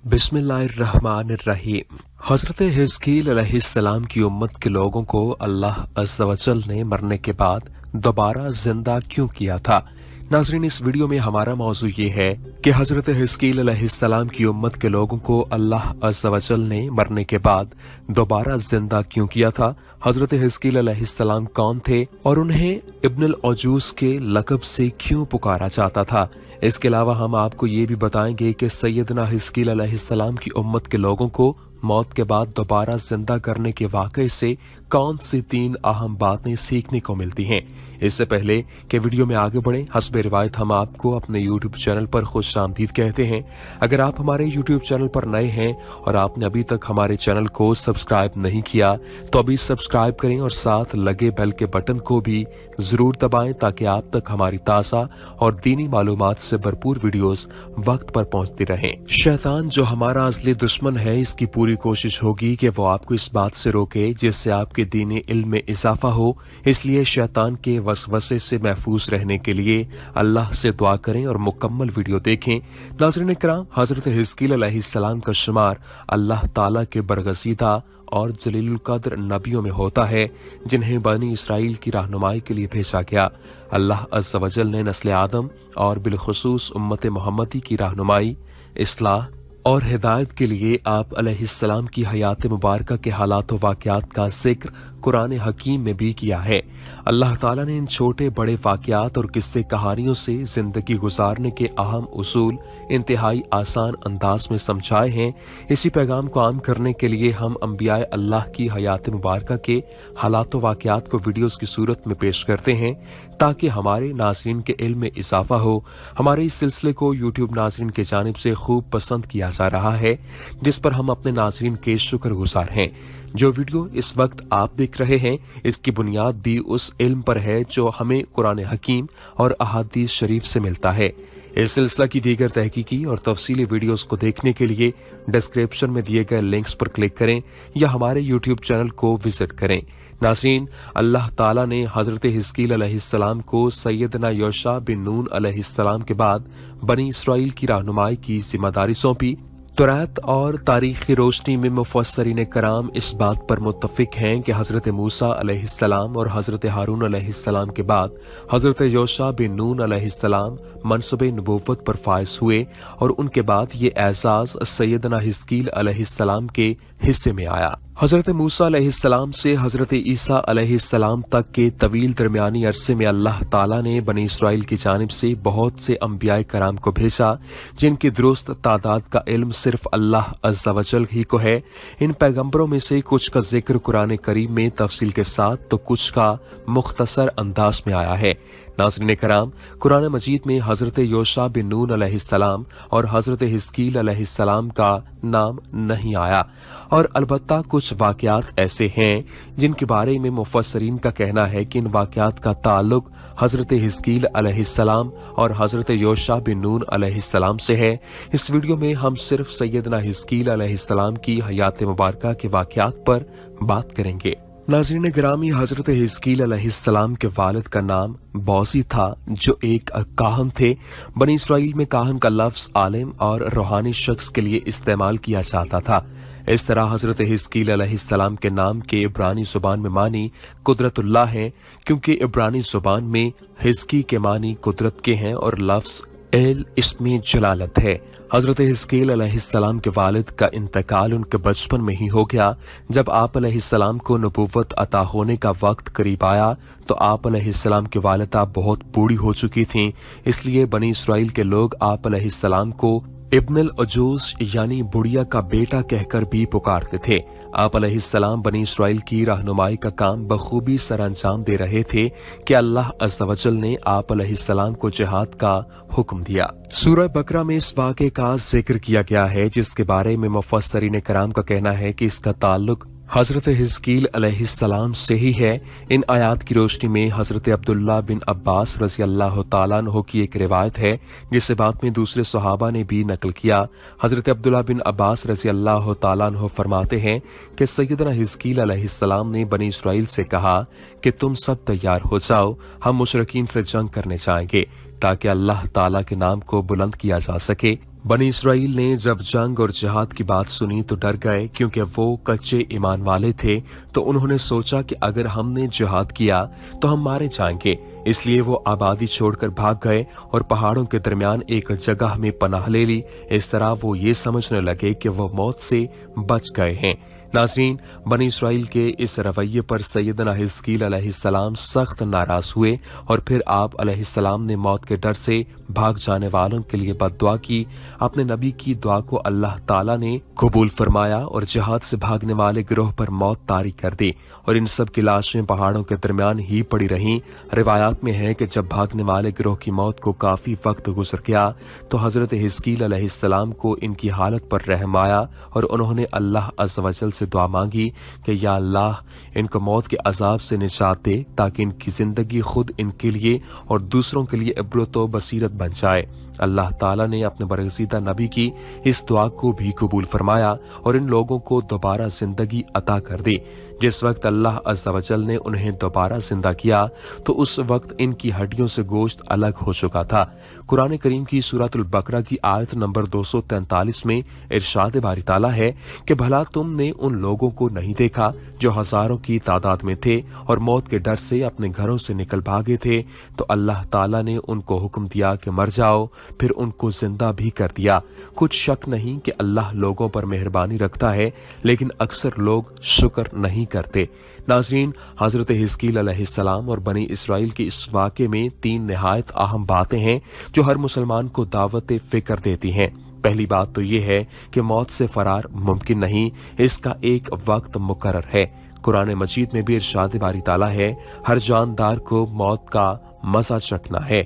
बिस्मिल्लाहिर्रहमानिर्रहीम। हजरत हिजकील अलैहिस्सलाम की उम्मत के लोगों को अल्लाह अज़्ज़ व जल ने मरने के बाद दोबारा जिंदा क्यों किया था। नाज़रीन, इस वीडियो में हमारा मौजू ये है कि हजरत हिजकील अलैहिस्सलाम की उम्मत के लोगों को अल्लाह अज़्ज़ व जल ने मरने के बाद दोबारा जिंदा क्यों किया था। हजरत हिजकील अलैहिस्सलाम कौन थे और उन्हें इब्नुल अजूज के लक़ब से क्यों पुकारा जाता था। इसके अलावा हम आपको ये भी बताएंगे कि सैयदना हिजकील अलैहिस्सलाम की उम्मत के लोगों को मौत के बाद दोबारा जिंदा करने के वाक़े से कौन सी 3 अहम बातें सीखने को मिलती हैं। इससे पहले कि वीडियो में आगे बढ़ें, हस्बे रिवायत हम आपको अपने यूट्यूब चैनल पर खुशामदीद कहते हैं। अगर आप हमारे यूट्यूब चैनल पर नए हैं और आपने अभी तक हमारे चैनल को सब्सक्राइब नहीं किया तो अभी सब्सक्राइब करें और साथ लगे बेल के बटन को भी जरूर दबाएं ताकि आप तक हमारी ताज़ा और दीनी मालूमात से भरपूर वीडियोस वक्त पर पहुंचती रहें। शैतान जो हमारा असली दुश्मन है, इसकी पूरी कोशिश होगी कि वो आपको इस बात से रोके जिससे आपके दीनी इल्म में इजाफा हो। इसलिए शैतान के वसवसे से महफूज रहने के लिए अल्लाह से दुआ करें और मुकम्मल वीडियो देखें। नाज़रीन किराम, हजरत हिजकील अलैहिस्सलाम का शुमार अल्लाह ताला के बरगज़ीदा और जलीलुल कद्र नबियों में होता है जिन्हें बनी इसराइल की रहनुमाई के लिए भेजा गया। अल्लाह अज़्ज़ व जल ने नस्ल आदम और बिलखुसूस उम्मत मोहम्मदी की रहनुमाई, इस्लाह और हिदायत के लिए आप अलैहिस्सलाम की हयात मुबारक के हालात व वाक़यात का जिक्र कुरान हकीम में भी किया है। अल्लाह ताला ने इन छोटे बड़े वाक़यात और किस्से कहानियों से जिंदगी गुजारने के अहम उसूल इंतहाई आसान अंदाज में समझाए हैं। इसी पैगाम को आम करने के लिए हम अंबिया अल्लाह की हयात मुबारक के हालात व वाक़यात को वीडियोस की सूरत में पेश करते हैं ताकि हमारे नाज़रीन के इल्म में इजाफा हो। हमारे इस सिलसिले को यूट्यूब नाज़रीन की जानिब से खूब पसंद किया जा रहा है, जिस पर हम अपने नाज़रीन के शुक्रगुजार हैं। जो वीडियो इस वक्त आप देख रहे हैं, इसकी बुनियाद भी उस इल्म पर है जो हमें कुरान हकीम और अहादीस शरीफ से मिलता है। इस सिलसिला की दीगर तहकीकी और तफसीली वीडियोस को देखने के लिए डिस्क्रिप्शन में दिए गए लिंक्स पर क्लिक करें या हमारे यूट्यूब चैनल को विजिट करें। नाज़रीन, अल्लाह ताला ने हजरत हिजकील अलैहिस्सलाम को सैयदना योशा बिन नून अलैहिस्सलाम के बाद बनी इसराइल की रहनुमाई की जिम्मेदारी सौंपी। तौरात और तारीख की रोशनी में मुफस्सरीन कराम इस बात पर मुत्तफिक हैं कि हजरत मूसा अलैहिस्सलाम और हजरत हारून अलैहिस्सलाम के बाद हजरत योशा बिन नून अलैहिस्सलाम मनसब नबूवत पर फाइज हुए और उनके बाद ये एजाज सैयदना हिजकील अलैहिस्सलाम के हिस्से में आया। हजरत मूसा अलैहिस्सलाम से हजरत ईसा अलैहिस्सलाम तक के तवील दरमियानी अरसे में अल्लाह ताला ने बनी इसराइल की जानिब से बहुत से अंबिया कराम को भेजा जिनकी दुरुस्त तादाद का इल्म सिर्फ अल्लाह अज़्ज़ व जल ही को है। इन पैगंबरों में से कुछ का जिक्र कुरान करीम में तफसील के साथ तो कुछ का मुख्तसर अंदाज में आया है। नाज़रीन कराम, कुरान मजीद में हजरत योशा बिन नून अलैहिस्सलाम और हजरत हिजकील अलैहिस्सलाम का नाम नहीं आया और अलबत्ता कुछ वाक़यात ऐसे हैं जिनके बारे में मुफस्सरीन का कहना है कि इन वाक़यात का ताल्लुक हजरत हिजकील अलैहिस्सलाम और हजरत योशा बिन नून अलैहिस्सलाम से है। इस वीडियो में हम सिर्फ सैयदना हिजकील अलैहिस्सलाम की हयात मुबारका के वाक़यात पर बात करेंगे। नाज़रीन गिरामी, हजरत हिजकील अलैहिस्सलाम के वालिद का नाम बौसी था जो एक काहन थे। बनी इसराइल में काहन का लफ्ज आलिम और रूहानी शख्स के लिए इस्तेमाल किया जाता था। इस तरह हजरत हिजकील अलैहिस्सलाम के नाम के इब्रानी जुबान में मानी कुदरतुल्लाह है क्योंकि इब्रानी जुबान में हिजकी के मानी कुदरत के हैं और लफ्ज एल इसमें जलालत है। हजरत हिजकील अलैहिस्सलाम के वालिद का इंतकाल उनके बचपन में ही हो गया। जब आप अलैहिस्सलाम को नबूवत अता होने का वक्त करीब आया तो आप अलैहिस्सलाम की वालिदा बहुत बूढ़ी हो चुकी थीं। इसलिए बनी इसराइल के लोग आप अलैहिस्सलाम को इब्नुल अजूज यानी बुढ़िया का बेटा कहकर भी पुकारते थे। आप अलैहिस्सलाम बनी इसराइल की रहनुमाई का काम बखूबी सर अंजाम दे रहे थे कि अल्लाह अज़्ज़ व जल ने आप अलैहिस्सलाम को जिहाद का हुक्म दिया। सूरह बकरा में इस वाक़े का जिक्र किया गया है जिसके बारे में मुफस्सरीन कराम का कहना है कि इसका ताल्लुक हजरत हिजकील अलैहिस्सलाम से ही है। इन आयात की रोशनी में हजरत अब्दुल्ला बिन अब्बास रज़ी अल्लाह तआला अन्हु की एक रिवायत है जिसे बाद में दूसरे सहाबा ने भी नकल किया। हजरत अब्दुल्ला बिन अब्बास रज़ी अल्लाह तआला अन्हु फरमाते हैं कि सैयदना हिजकील अलैहिस्सलाम ने बनी इसराइल से कहा कि तुम सब तैयार हो जाओ, हम मुशरिकीन से जंग करने जाएंगे। ताकि अल्लाह ताला के नाम को बुलंद किया जा सके। बनी इसराइल ने जब जंग और जिहाद की बात सुनी तो डर गए, क्योंकि वो कच्चे ईमान वाले थे। तो उन्होंने सोचा कि अगर हमने जिहाद किया तो हम मारे जाएंगे, इसलिए वो आबादी छोड़कर भाग गए और पहाड़ों के दरमियान एक जगह में पनाह ले ली। इस तरह वो ये समझने लगे कि वो मौत से बच गए हैं। नाज़रीन, बनी इसराइल के इस रवैये पर सैयदना हिजकील अलैहिस्सलाम सख्त नाराज हुए और फिर आप अलैहिस्सलाम ने मौत के डर से भाग जाने वालों के लिए बद्दुआ की। अपने नबी की दुआ को अल्लाह ताला ने कबूल फरमाया और जिहाद से भागने वाले गिरोह पर मौत तारी कर दी और इन सब की लाशें पहाड़ों के दरमियान ही पड़ी रहीं। रिवायात में है कि जब भागने वाले गिरोह की मौत को काफी वक्त गुजर गया तो हजरत हिजकील अलैहिस्सलाम को इनकी हालत पर रहम आया और उन्होंने अल्लाह अज़्ज़ व जल से दुआ मांगी कि या अल्लाह, इनको मौत के अजाब से निजात दे ताकि इनकी जिंदगी खुद इनके लिए और दूसरों के लिए इब्रत व बसीरत बन जाए। अल्लाह ताला ने अपने बरगज़ीदा नबी की इस दुआ को भी कबूल फरमाया और इन लोगों को दोबारा जिंदगी अता कर दी। जिस वक्त अल्लाह अज़्ज़ व जल ने उन्हें दोबारा जिंदा किया तो उस वक्त इनकी हड्डियों से गोश्त अलग हो चुका था। कुरान करीम की सूरतुल बकरा की आयत नंबर 243 में इरशाद बारी ताला है कि भला तुमने उन लोगों को नहीं देखा जो हजारों की तादाद में थे और मौत के डर से अपने घरों से निकल भागे थे, तो अल्लाह ताला ने उनको हुक्म दिया कि मर जाओ, फिर उनको जिंदा भी कर दिया। कुछ शक नहीं कि अल्लाह लोगों पर मेहरबानी रखता है, लेकिन अक्सर लोग शुक्र नहीं करते। नाज़रीन, हजरत हिजकील अलैहिस्सलाम और बनी इसराइल के इस वाक़े में 3 निहायत अहम बातें हैं जो हर मुसलमान को दावत फिक्र देती हैं। पहली बात तो ये है कि मौत से फरार मुमकिन नहीं, इसका एक वक्त मुकर्रर है। कुरान मजीद में भी इरशाद बारी ताला है, हर जानदार को मौत का मजा चखना है।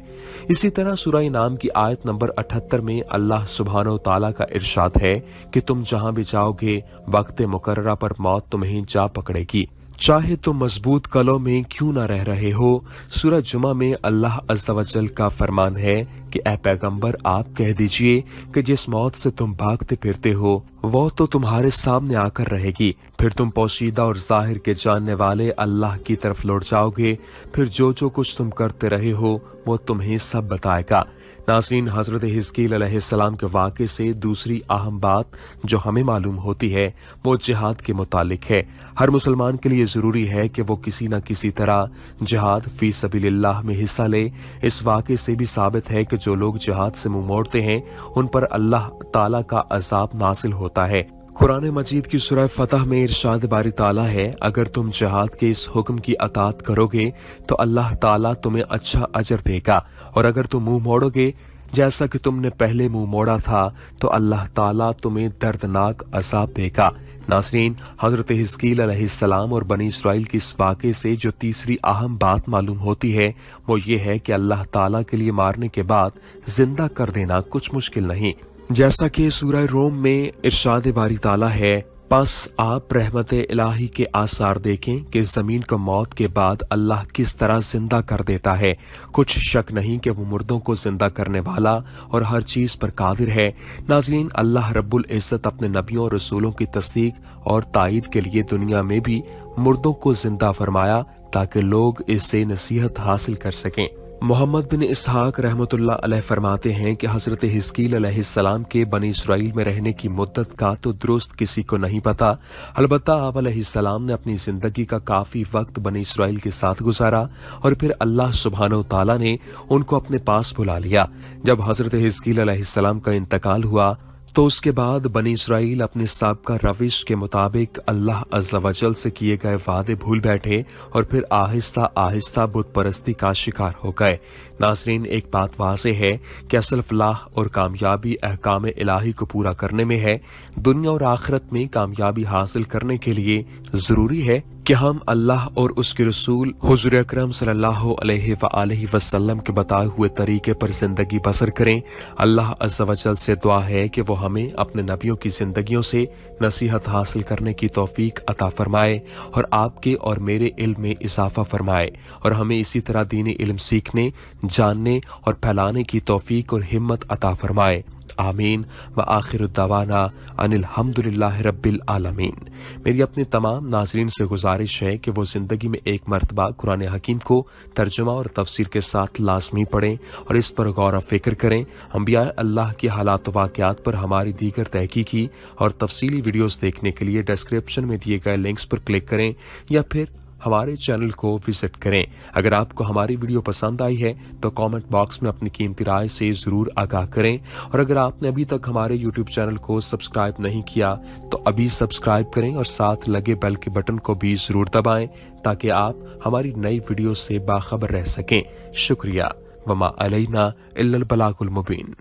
इसी तरह सूरह नाम की आयत नंबर 78 में अल्लाह सुब्हानो ताला का इरशाद है कि तुम जहां भी जाओगे वक्त मुकर्ररा पर मौत तुम्हें जा पकड़ेगी, चाहे तुम मजबूत कलों में क्यों न रह रहे हो। सूरह जुमा में अल्लाह अज़्ज़ व जल का फरमान है कि ए पैगंबर, आप कह दीजिए कि जिस मौत से तुम भागते फिरते हो वो तो तुम्हारे सामने आकर रहेगी, फिर तुम पोशीदा और जाहिर के जानने वाले अल्लाह की तरफ लौट जाओगे, फिर जो जो कुछ तुम करते रहे हो वो तुम्हें सब बताएगा। नाज़रीन, हजरत हिजकील अलैहिस्सलाम के वाक़े से दूसरी अहम बात जो हमें मालूम होती है वो जिहाद के मुतालिक है। हर मुसलमान के लिए जरूरी है कि वो किसी न किसी तरह जिहाद फी सबीलिल्लाह में हिस्सा ले। इस वाक़े से भी साबित है कि जो लोग जिहाद से मुंह मोड़ते हैं उन पर अल्लाह ताला का अज़ाब नाज़िल होता है। कुरान मजीद की सूरह फतह में इरशाद बारी ताला है, अगर तुम जिहाद के इस हुक्म की अतात करोगे तो अल्लाह ताला तुम्हें अच्छा अजर देगा, और अगर तुम मुंह मोड़ोगे जैसा कि तुमने पहले मुंह मोड़ा था तो अल्लाह ताला तुम्हें दर्दनाक अज़ाब देगा। नाज़रीन, हजरत हिजकील अलैहिस्सलाम और बनी इसराइल के इस वाक़े से जो तीसरी अहम बात मालूम होती है वो ये है कि अल्लाह ताला के लिए मारने के बाद जिंदा कर देना कुछ मुश्किल नहीं। जैसा कि सूरह रोम में इरशाद बारी ताला है, बस आप रहमत इलाही के आसार देखें कि जमीन को मौत के बाद अल्लाह किस तरह जिंदा कर देता है। कुछ शक नहीं कि वो मुर्दों को जिंदा करने वाला और हर चीज पर कादिर है। नाज़रीन, अल्लाह रब्बुल इज्जत अपने नबियों और रसूलों की तस्दीक और तायीद के लिए दुनिया में भी मुर्दों को जिंदा फरमाया ताकि लोग इससे नसीहत हासिल कर सकें। मोहम्मद बिन इसहाक रहमतुल्लाह अलैह फरमाते हैं कि हजरत हिजकील अलैहिस्सलाम के बनी इसराइल में रहने की मुद्दत का तो दुरुस्त किसी को नहीं पता। अलबत्ता आप अलैहिस्सलाम ने अपनी जिंदगी का काफी वक्त बनी इसराइल के साथ गुजारा और फिर अल्लाह सुब्हानो ताला ने उनको अपने पास बुला लिया। जब हजरत हिजकील अलैहिस्सलाम का इंतकाल हुआ तो उसके बाद बनी इसराइल अपने साबका रविश के मुताबिक अल्लाह अज़्ज़ व जल से किए गए वादे भूल बैठे और फिर आहिस्ता आहिस्ता बुत परस्ती का शिकार हो गए। नाज़रीन, एक बात वाज़ेह है कि असल फलाह और कामयाबी अहकाम इलाही को पूरा करने में है। दुनिया और आखिरत में कामयाबी हासिल करने के लिए जरूरी है कि हम अल्लाह और उसके रसूल हुज़ूर अकरम सल्लल्लाहु अलैहि वसल्लम के बताए हुए तरीके पर जिंदगी बसर करें। अल्लाह अज़्ज़ व जल से दुआ है कि वो हमें अपने नबियों की जिंदगियों से नसीहत हासिल करने की तौफीक अता फरमाए और आपके और मेरे इल्म में इजाफा फरमाए और हमें इसी तरह दीनी इल्म सीखने, जानने और फैलाने की तौफीक और हिम्मत अता फरमाए। آمین وآخر دعوانا ان الحمدللہ رب العالمین۔ میری اپنے تمام ناظرین سے گزارش ہے کہ وہ زندگی میں ایک مرتبہ قرآن حکیم کو ترجمہ اور تفسیر کے ساتھ لازمی پڑھیں اور اس پر غور و فکر کریں۔ انبیاء اللہ کے حالات و واقعات پر ہماری دیگر تحقیقی اور تفصیلی ویڈیوز دیکھنے کے لیے ڈسکرپشن میں دیے گئے لنکس پر کلک کریں یا پھر ہمارے چینل کو وزٹ کریں۔ اگر آپ کو ہماری ویڈیو پسند آئی ہے تو کامنٹ باکس میں اپنی قیمتی رائے سے ضرور آگاہ کریں، اور اگر آپ نے ابھی تک ہمارے یوٹیوب چینل کو سبسکرائب نہیں کیا تو ابھی سبسکرائب کریں اور ساتھ لگے بیل کے بٹن کو بھی ضرور دبائیں تاکہ آپ ہماری نئی ویڈیو سے باخبر رہ سکیں۔ شکریہ۔ وما علینا الا البلاغ المبین۔